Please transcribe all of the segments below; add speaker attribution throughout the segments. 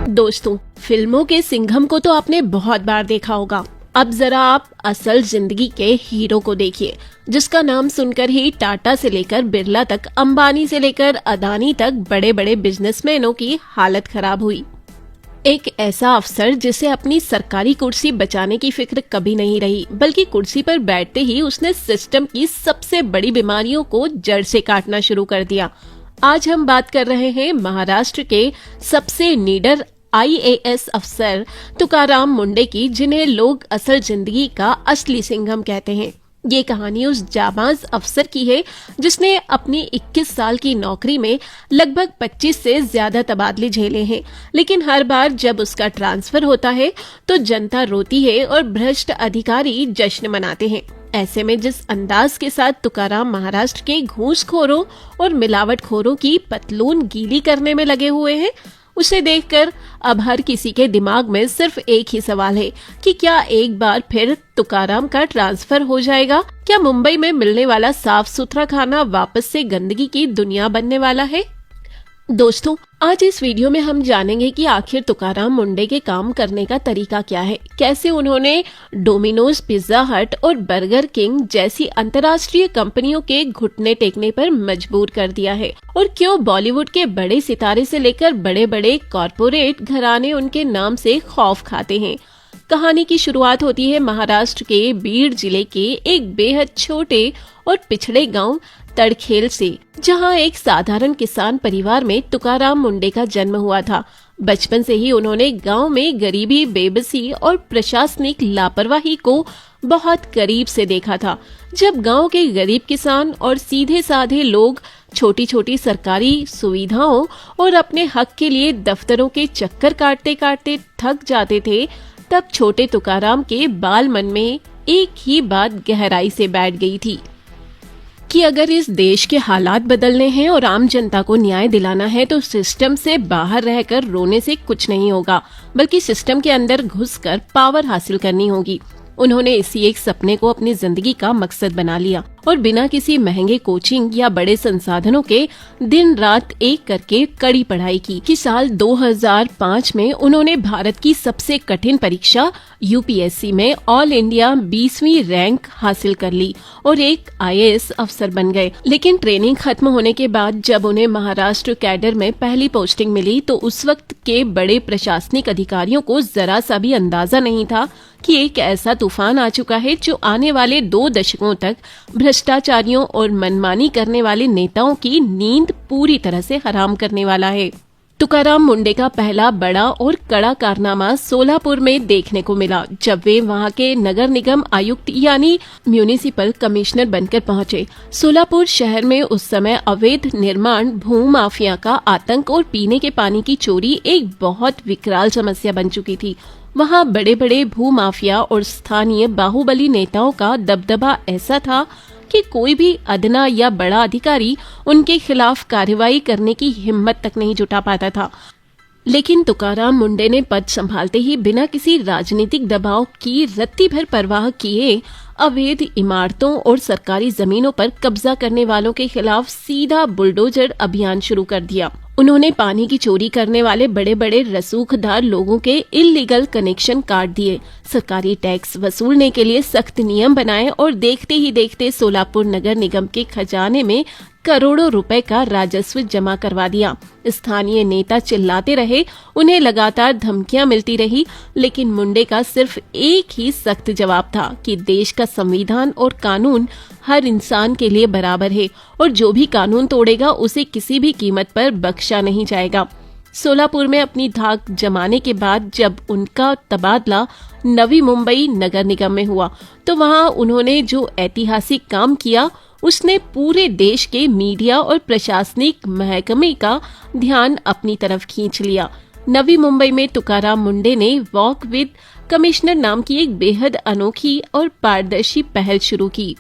Speaker 1: दोस्तों, फिल्मों के सिंघम को तो आपने बहुत बार देखा होगा। अब जरा आप असल जिंदगी के हीरो को देखिए, जिसका नाम सुनकर ही टाटा से लेकर बिरला तक, अंबानी से लेकर अदानी तक बड़े बड़े बिजनेसमैनों की हालत खराब हुई। एक ऐसा अफसर जिसे अपनी सरकारी कुर्सी बचाने की फिक्र कभी नहीं रही, बल्कि कुर्सी पर बैठते ही उसने सिस्टम की सबसे बड़ी बीमारियों को जड़ से काटना शुरू कर दिया। आज हम बात कर रहे हैं महाराष्ट्र के सबसे निडर IAS अफसर तुकाराम मुंडे की, जिन्हें लोग असल जिंदगी का असली सिंघम कहते हैं। ये कहानी उस जाबाज अफसर की है जिसने अपनी 21 साल की नौकरी में लगभग 25 से ज्यादा तबादले झेले हैं, लेकिन हर बार जब उसका ट्रांसफर होता है तो जनता रोती है और भ्रष्ट अधिकारी जश्न मनाते हैं। ऐसे में जिस अंदाज के साथ तुकाराम महाराष्ट्र के घूसखोरों और मिलावटखोरों की पतलून गीली करने में लगे हुए हैं, उसे देखकर अब हर किसी के दिमाग में सिर्फ एक ही सवाल है कि क्या एक बार फिर तुकाराम का ट्रांसफर हो जाएगा? क्या मुंबई में मिलने वाला साफ सुथरा खाना वापस से गंदगी की दुनिया बनने वाला है? दोस्तों, आज इस वीडियो में हम जानेंगे कि आखिर तुकाराम मुंडे के काम करने का तरीका क्या है, कैसे उन्होंने डोमिनोज, पिज्जा हट और बर्गर किंग जैसी अंतर्राष्ट्रीय कंपनियों के घुटने टेकने पर मजबूर कर दिया है, और क्यों बॉलीवुड के बड़े सितारे से लेकर बड़े बड़े कॉरपोरेट घराने उनके नाम से खौफ खाते हैं। कहानी की शुरुआत होती है महाराष्ट्र के बीड जिले के एक बेहद छोटे और पिछड़े गांव तड़खेल से, जहां एक साधारण किसान परिवार में तुकाराम मुंडे का जन्म हुआ था। बचपन से ही उन्होंने गांव में गरीबी, बेबसी और प्रशासनिक लापरवाही को बहुत करीब से देखा था। जब गांव के गरीब किसान और सीधे साधे लोग छोटी छोटी सरकारी सुविधाओं और अपने हक के लिए दफ्तरों के चक्कर काटते काटते थक जाते थे, तब छोटे तुकाराम के बाल मन में एक ही बात गहराई से बैठ गई थी कि अगर इस देश के हालात बदलने हैं और आम जनता को न्याय दिलाना है तो सिस्टम से बाहर रहकर रोने से कुछ नहीं होगा, बल्कि सिस्टम के अंदर घुसकर पावर हासिल करनी होगी। उन्होंने इसी एक सपने को अपनी जिंदगी का मकसद बना लिया और बिना किसी महंगे कोचिंग या बड़े संसाधनों के दिन रात एक करके कड़ी पढ़ाई की कि साल 2005 में उन्होंने भारत की सबसे कठिन परीक्षा UPSC में ऑल इंडिया 20वीं रैंक हासिल कर ली और एक IAS अफसर बन गए। लेकिन ट्रेनिंग खत्म होने के बाद जब उन्हें महाराष्ट्र कैडर में पहली पोस्टिंग मिली तो उस वक्त के बड़े प्रशासनिक अधिकारियों को जरा सा भी अंदाजा नहीं था कि एक ऐसा तूफान आ चुका है जो आने वाले 2 दशकों तक भ्रष्टाचारियों और मनमानी करने वाले नेताओं की नींद पूरी तरह से हराम करने वाला है। तुकाराम मुंडे का पहला बड़ा और कड़ा कारनामा सोलापुर में देखने को मिला, जब वे वहां के नगर निगम आयुक्त यानी म्यूनिसिपल कमिश्नर बनकर पहुंचे। सोलापुर शहर में उस समय अवैध निर्माण, भू माफिया का आतंक और पीने के पानी की चोरी एक बहुत विकराल समस्या बन चुकी थी। वहां बड़े बड़े भू माफिया और स्थानीय बाहुबली नेताओं का दबदबा ऐसा था कि कोई भी अदना या बड़ा अधिकारी उनके खिलाफ कार्रवाई करने की हिम्मत तक नहीं जुटा पाता था। लेकिन तुकाराम मुंडे ने पद संभालते ही बिना किसी राजनीतिक दबाव की रत्ती भर परवाह किए अवैध इमारतों और सरकारी जमीनों पर कब्जा करने वालों के खिलाफ सीधा बुलडोजर अभियान शुरू कर दिया। उन्होंने पानी की चोरी करने वाले बड़े बड़े रसूखदार लोगों के इल्लीगल कनेक्शन काट दिए, सरकारी टैक्स वसूलने के लिए सख्त नियम बनाए और देखते ही देखते सोलापुर नगर निगम के खजाने में करोड़ों रुपए का राजस्व जमा करवा दिया। स्थानीय नेता चिल्लाते रहे, उन्हें लगातार धमकियां मिलती रही, लेकिन मुंडे का सिर्फ एक ही सख्त जवाब था कि देश का संविधान और कानून हर इंसान के लिए बराबर है और जो भी कानून तोड़ेगा उसे किसी भी कीमत पर बख्शा नहीं जाएगा। सोलापुर में अपनी धाक जमाने के बाद जब उनका तबादला नवी मुंबई नगर निगम में हुआ तो वहां उन्होंने जो ऐतिहासिक काम किया उसने पूरे देश के मीडिया और प्रशासनिक महकमे का ध्यान अपनी तरफ खींच लिया। नवी मुंबई में तुकाराम मुंडे ने वॉक विद कमिश्नर नाम की एक बेहद अनोखी और पारदर्शी पहल शुरू की।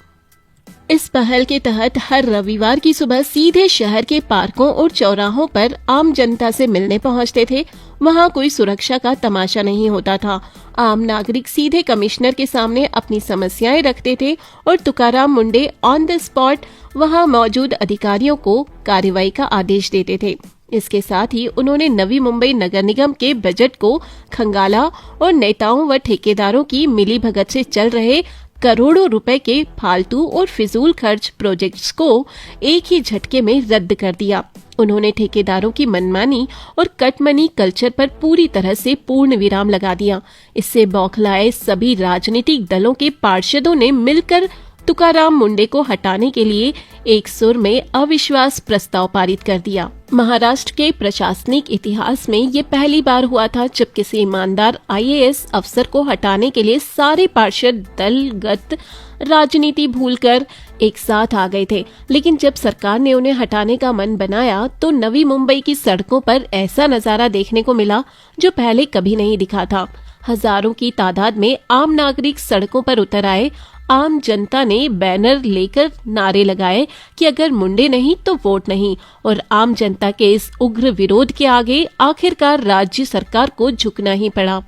Speaker 1: इस पहल के तहत हर रविवार की सुबह सीधे शहर के पार्कों और चौराहों पर आम जनता से मिलने पहुंचते थे। वहां कोई सुरक्षा का तमाशा नहीं होता था। आम नागरिक सीधे कमिश्नर के सामने अपनी समस्याएं रखते थे और तुकाराम मुंडे ऑन द स्पॉट वहां मौजूद अधिकारियों को कार्रवाई का आदेश देते थे। इसके साथ ही उन्होंने नवी मुंबई नगर निगम के बजट को खंगाला और नेताओं व ठेकेदारों की मिलीभगत से चल रहे करोड़ों रुपए के फालतू और फिजूल खर्च प्रोजेक्ट्स को एक ही झटके में रद्द कर दिया। उन्होंने ठेकेदारों की मनमानी और कटमनी कल्चर पर पूरी तरह से पूर्ण विराम लगा दिया। इससे बौखलाए सभी राजनीतिक दलों के पार्षदों ने मिलकर तुकाराम मुंडे को हटाने के लिए एक सुर में अविश्वास प्रस्ताव पारित कर दिया। महाराष्ट्र के प्रशासनिक इतिहास में ये पहली बार हुआ था जब किसी ईमानदार IAS अफसर को हटाने के लिए सारे पार्षद दलगत राजनीति भूलकर एक साथ आ गए थे। लेकिन जब सरकार ने उन्हें हटाने का मन बनाया तो नवी मुंबई की सड़कों पर ऐसा नजारा देखने को मिला जो पहले कभी नहीं दिखा था। हजारों की तादाद में आम नागरिक सड़कों पर उतर आए। आम जनता ने बैनर लेकर नारे लगाए कि अगर मुंडे नहीं तो वोट नहीं, और आम जनता के इस उग्र विरोध के आगे आखिरकार राज्य सरकार को झुकना ही पड़ा।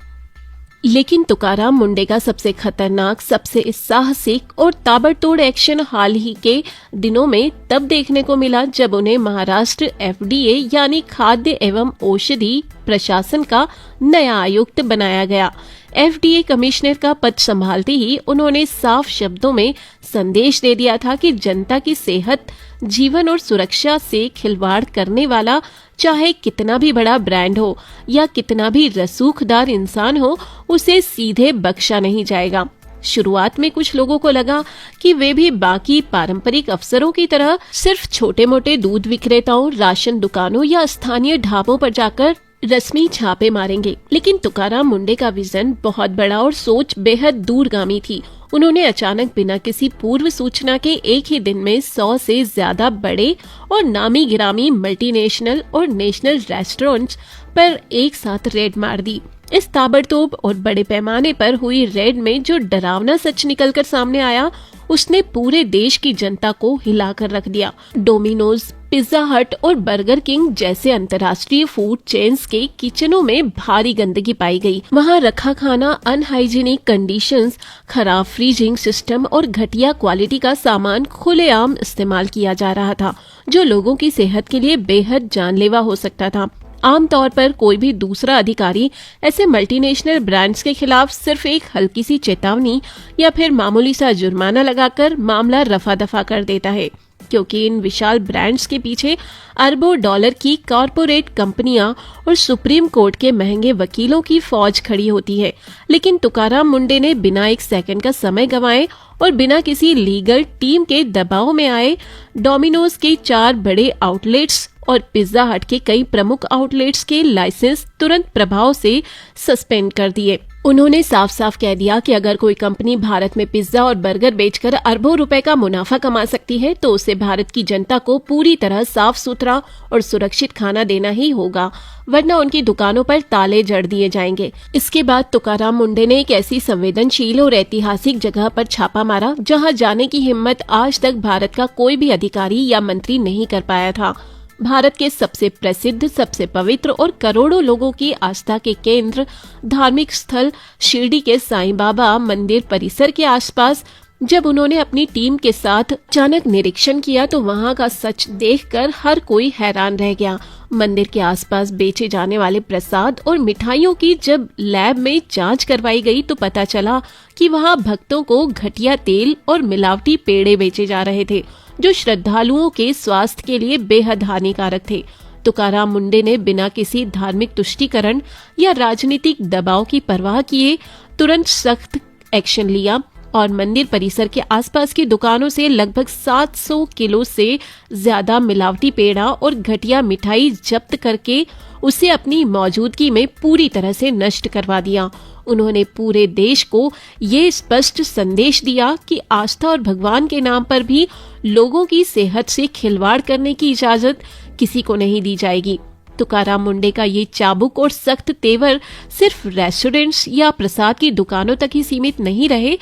Speaker 1: लेकिन तुकाराम मुंडे का सबसे खतरनाक, सबसे साहसिक और ताबड़तोड़ एक्शन हाल ही के दिनों में तब देखने को मिला जब उन्हें महाराष्ट्र FDA यानी खाद्य एवं औषधि प्रशासन का नया आयुक्त बनाया गया। FDA कमिश्नर का पद संभालते ही उन्होंने साफ शब्दों में संदेश दे दिया था कि जनता की सेहत, जीवन और सुरक्षा से खिलवाड़ करने वाला चाहे कितना भी बड़ा ब्रांड हो या कितना भी रसूखदार इंसान हो, उसे सीधे बख्शा नहीं जाएगा। शुरुआत में कुछ लोगों को लगा कि वे भी बाकी पारंपरिक अफसरों की तरह सिर्फ छोटे मोटे दूध विक्रेताओं, राशन दुकानों या स्थानीय ढाबों पर जाकर रस्मी छापे मारेंगे। लेकिन तुकाराम मुंडे का विजन बहुत बड़ा और सोच बेहद दूरगामी थी। उन्होंने अचानक बिना किसी पूर्व सूचना के एक ही दिन में 100 से ज्यादा बड़े और नामी गिरामी मल्टीनेशनल और नेशनल रेस्टोरेंट्स पर एक साथ रेड मार दी। इस ताबड़तोड़ और बड़े पैमाने पर हुई रेड में जो डरावना सच निकलकर सामने आया, उसने पूरे देश की जनता को हिलाकर रख दिया। डोमिनोज, पिज्जा हट और बर्गर किंग जैसे अंतर्राष्ट्रीय फूड चेन्स के किचनों में भारी गंदगी पाई गई। वहां रखा खाना, अनहाइजीनिक कंडीशंस, खराब फ्रीजिंग सिस्टम और घटिया क्वालिटी का सामान खुलेआम इस्तेमाल किया जा रहा था, जो लोगों की सेहत के लिए बेहद जानलेवा हो सकता था। आमतौर पर कोई भी दूसरा अधिकारी ऐसे मल्टीनेशनल ब्रांड्स के खिलाफ सिर्फ एक हल्की सी चेतावनी या फिर मामूली सा जुर्माना लगाकर मामला रफा दफा कर देता है, क्योंकि इन विशाल ब्रांड्स के पीछे अरबों डॉलर की कॉरपोरेट कंपनियां और सुप्रीम कोर्ट के महंगे वकीलों की फौज खड़ी होती है। लेकिन तुकाराम मुंडे ने बिना एक सेकंड का समय गंवाए और बिना किसी लीगल टीम के दबाव में आए डोमिनोज के 4 बड़े आउटलेट्स और पिज्जा हट के कई प्रमुख आउटलेट्स के लाइसेंस तुरंत प्रभाव से सस्पेंड कर दिए। उन्होंने साफ साफ कह दिया कि अगर कोई कंपनी भारत में पिज्जा और बर्गर बेचकर अरबों रुपए का मुनाफा कमा सकती है तो उसे भारत की जनता को पूरी तरह साफ सुथरा और सुरक्षित खाना देना ही होगा, वरना उनकी दुकानों पर ताले जड़ दिए जाएंगे। इसके बाद तुकाराम मुंडे ने एक ऐसी संवेदनशील और ऐतिहासिक जगह पर छापा मारा जहां जाने की हिम्मत आज तक भारत का कोई भी अधिकारी या मंत्री नहीं कर पाया था। भारत के सबसे प्रसिद्ध, सबसे पवित्र और करोड़ों लोगों की आस्था के केंद्र धार्मिक स्थल शिरडी के साईं बाबा मंदिर परिसर के आसपास जब उन्होंने अपनी टीम के साथ अचानक निरीक्षण किया तो वहां का सच देखकर हर कोई हैरान रह गया। मंदिर के आसपास बेचे जाने वाले प्रसाद और मिठाइयों की जब लैब में जांच करवाई गई तो पता चला कि वहां भक्तों को घटिया तेल और मिलावटी पेड़े बेचे जा रहे थे, जो श्रद्धालुओं के स्वास्थ्य के लिए बेहद हानिकारक थे। तुकाराम मुंडे ने बिना किसी धार्मिक तुष्टीकरण या राजनीतिक दबाव की परवाह किए तुरंत सख्त एक्शन लिया और मंदिर परिसर के आसपास की दुकानों से लगभग 700 किलो से ज्यादा मिलावटी पेड़ा और घटिया मिठाई जब्त करके उसे अपनी मौजूदगी में पूरी तरह से नष्ट करवा दिया। उन्होंने पूरे देश को ये स्पष्ट संदेश दिया कि आस्था और भगवान के नाम पर भी लोगों की सेहत से खिलवाड़ करने की इजाजत किसी को नहीं दी जाएगी। तुकाराम मुंडे का ये चाबुक और सख्त तेवर सिर्फ रेस्टोरेंट्स या प्रसाद की दुकानों तक ही सीमित नहीं रहे,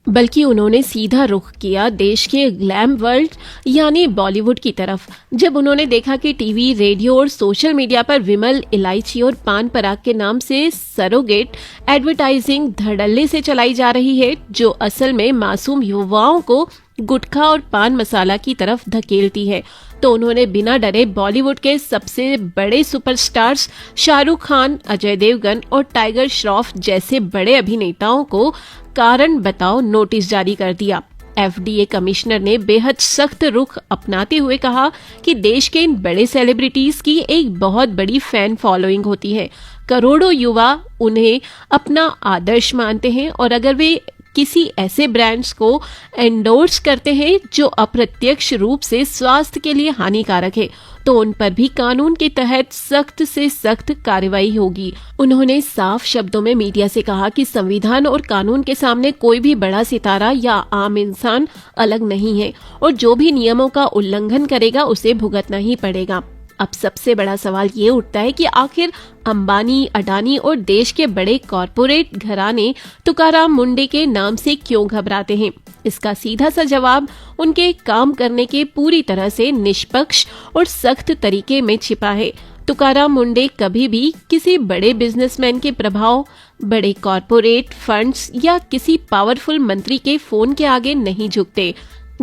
Speaker 1: बल्कि उन्होंने सीधा रुख किया देश के ग्लैम वर्ल्ड यानी बॉलीवुड की तरफ। जब उन्होंने देखा कि टीवी, रेडियो और सोशल मीडिया पर विमल, इलायची और पान पराग के नाम से सरोगेट एडवर्टाइजिंग धड़ल्ले से चलाई जा रही है, जो असल में मासूम युवाओं को गुटखा और पान मसाला की तरफ धकेलती है, तो उन्होंने बिना डरे बॉलीवुड के सबसे बड़े सुपरस्टार्स शाहरुख खान, अजय देवगन और टाइगर श्रॉफ जैसे बड़े अभिनेताओं को कारण बताओ नोटिस जारी कर दिया। FDA कमिश्नर ने बेहद सख्त रुख अपनाते हुए कहा कि देश के इन बड़े सेलिब्रिटीज की एक बहुत बड़ी फैन फॉलोइंग होती है। करोड़ों युवा उन्हें अपना आदर्श मानते हैं और अगर वे किसी ऐसे ब्रांड्स को एंडोर्स करते हैं जो अप्रत्यक्ष रूप से स्वास्थ्य के लिए हानिकारक है, तो उन पर भी कानून के तहत सख्त से सख्त कार्रवाई होगी। उन्होंने साफ शब्दों में मीडिया से कहा कि संविधान और कानून के सामने कोई भी बड़ा सितारा या आम इंसान अलग नहीं है और जो भी नियमों का उल्लंघन करेगा उसे भुगतना ही पड़ेगा। अब सबसे बड़ा सवाल ये उठता है कि आखिर अंबानी, अडानी और देश के बड़े कॉरपोरेट घराने तुकाराम मुंडे के नाम से क्यों घबराते हैं? इसका सीधा सा जवाब उनके काम करने के पूरी तरह से निष्पक्ष और सख्त तरीके में छिपा है। तुकाराम मुंडे कभी भी किसी बड़े बिजनेसमैन के प्रभाव, बड़े कॉरपोरेट फंड्स या किसी पावरफुल मंत्री के फोन के आगे नहीं झुकते।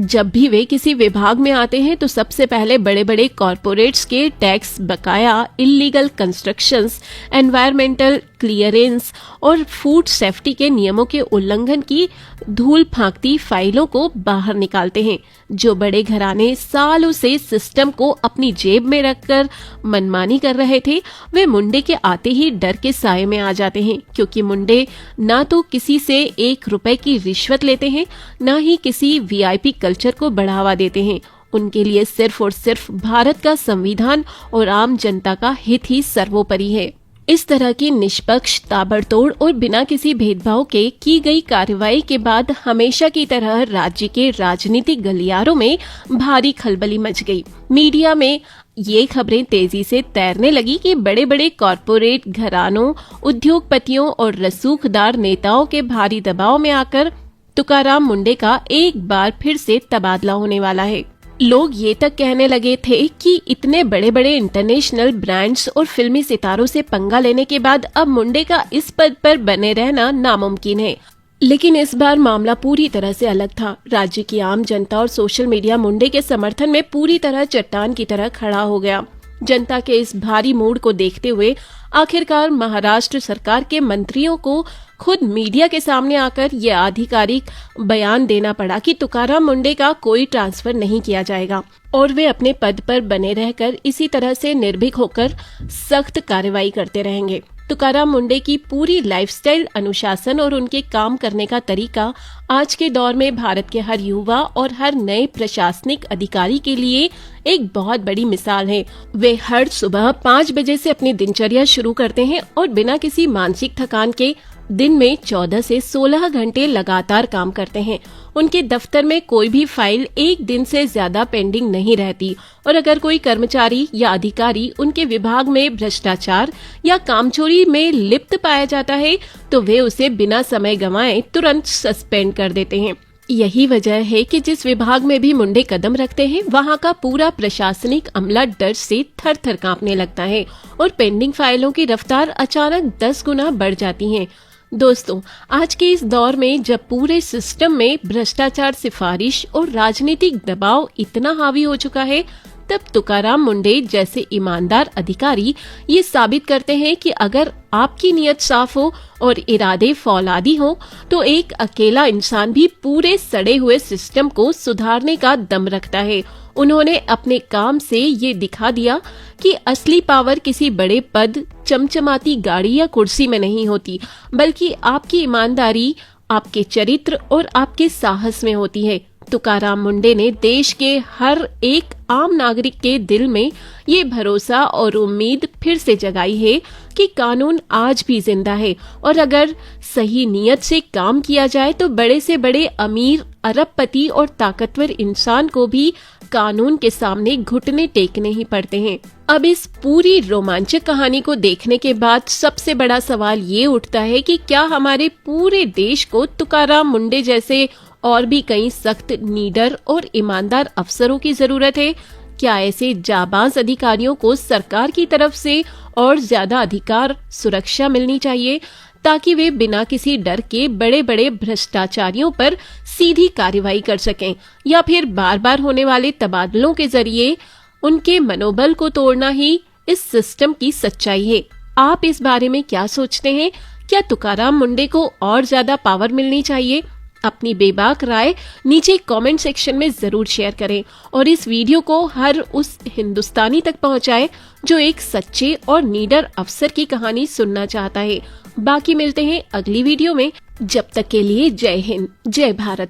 Speaker 1: जब भी वे किसी विभाग में आते हैं तो सबसे पहले बड़े बड़े कॉरपोरेट्स के टैक्स बकाया, इल्लीगल कंस्ट्रक्शंस, एनवायरमेंटल क्लियरेंस और फूड सेफ्टी के नियमों के उल्लंघन की धूल फांकती फाइलों को बाहर निकालते हैं। जो बड़े घराने सालों से सिस्टम को अपनी जेब में रखकर मनमानी कर रहे थे, वे मुंडे के आते ही डर के साए में आ जाते हैं, क्योंकि मुंडे ना तो किसी से 1 रुपए की रिश्वत लेते हैं, ना ही किसी VIP कल्चर को बढ़ावा देते हैं। उनके लिए सिर्फ और सिर्फ भारत का संविधान और आम जनता का हित ही सर्वोपरि है। इस तरह की निष्पक्ष, ताबड़तोड़ और बिना किसी भेदभाव के की गई कार्रवाई के बाद हमेशा की तरह राज्य के राजनीतिक गलियारों में भारी खलबली मच गई। मीडिया में ये खबरें तेजी से तैरने लगी कि बड़े बड़े कॉरपोरेट घरानों, उद्योगपतियों और रसूखदार नेताओं के भारी दबाव में आकर तुकाराम मुंडे का एक बार फिर से तबादला होने वाला है। लोग ये तक कहने लगे थे कि इतने बड़े बड़े इंटरनेशनल ब्रांड्स और फिल्मी सितारों से पंगा लेने के बाद अब मुंडे का इस पद पर बने रहना नामुमकिन है। लेकिन इस बार मामला पूरी तरह से अलग था। राज्य की आम जनता और सोशल मीडिया मुंडे के समर्थन में पूरी तरह चट्टान की तरह खड़ा हो गया। जनता के इस भारी मूड को देखते हुए आखिरकार महाराष्ट्र सरकार के मंत्रियों को खुद मीडिया के सामने आकर यह आधिकारिक बयान देना पड़ा कि तुकाराम मुंडे का कोई ट्रांसफर नहीं किया जाएगा और वे अपने पद पर बने रहकर इसी तरह से निर्भीक होकर सख्त कार्रवाई करते रहेंगे। तुकाराम मुंडे की पूरी लाइफस्टाइल, अनुशासन और उनके काम करने का तरीका आज के दौर में भारत के हर युवा और हर नए प्रशासनिक अधिकारी के लिए एक बहुत बड़ी मिसाल है। वे हर सुबह 5 बजे से अपनी दिनचर्या शुरू करते हैं और बिना किसी मानसिक थकान के दिन में 14 से 16 घंटे लगातार काम करते हैं। उनके दफ्तर में कोई भी फाइल एक दिन से ज्यादा पेंडिंग नहीं रहती और अगर कोई कर्मचारी या अधिकारी उनके विभाग में भ्रष्टाचार या कामचोरी में लिप्त पाया जाता है तो वे उसे बिना समय गंवाए तुरंत सस्पेंड कर देते हैं। यही वजह है कि जिस विभाग में भी मुंडे कदम रखते हैं वहां का पूरा प्रशासनिक अमला डर से थर थर कांपने लगता है और पेंडिंग फाइलों की रफ्तार अचानक 10 गुना बढ़ जाती है। दोस्तों, आज के इस दौर में जब पूरे सिस्टम में भ्रष्टाचार, सिफारिश और राजनीतिक दबाव इतना हावी हो चुका है, तब तुकाराम मुंडे जैसे ईमानदार अधिकारी ये साबित करते हैं कि अगर आपकी नीयत साफ हो और इरादे फौलादी हो तो एक अकेला इंसान भी पूरे सड़े हुए सिस्टम को सुधारने का दम रखता है। उन्होंने अपने काम से ये दिखा दिया कि असली पावर किसी बड़े पद, चमचमाती गाड़ी या कुर्सी में नहीं होती, बल्कि आपकी ईमानदारी, आपके चरित्र और आपके साहस में होती है। तुकाराम मुंडे ने देश के हर एक आम नागरिक के दिल में ये भरोसा और उम्मीद फिर से जगाई है कि कानून आज भी जिंदा है और अगर सही नीयत से काम किया जाए तो बड़े से बड़े अमीर, अरबपति और ताकतवर इंसान को भी कानून के सामने घुटने टेकने ही पड़ते हैं। अब इस पूरी रोमांचक कहानी को देखने के बाद सबसे बड़ा सवाल ये उठता है कि क्या हमारे पूरे देश को तुकाराम मुंडे जैसे और भी कई सख्त, निडर और ईमानदार अफसरों की जरूरत है? क्या ऐसे जाबाज अधिकारियों को सरकार की तरफ से और ज्यादा अधिकार, सुरक्षा मिलनी चाहिए ताकि वे बिना किसी डर के बड़े बड़े भ्रष्टाचारियों पर सीधी कार्रवाई कर सकें, या फिर बार बार होने वाले तबादलों के जरिए उनके मनोबल को तोड़ना ही इस सिस्टम की सच्चाई है। आप इस बारे में क्या सोचते हैं? क्या तुकाराम मुंडे को और ज्यादा पावर मिलनी चाहिए? अपनी बेबाक राय नीचे कमेंट सेक्शन में जरूर शेयर करें और इस वीडियो को हर उस हिंदुस्तानी तक पहुंचाएं जो एक सच्चे और नीडर अफसर की कहानी सुनना चाहता है। बाकी मिलते हैं अगली वीडियो में। जब तक के लिए जय हिंद, जय भारत।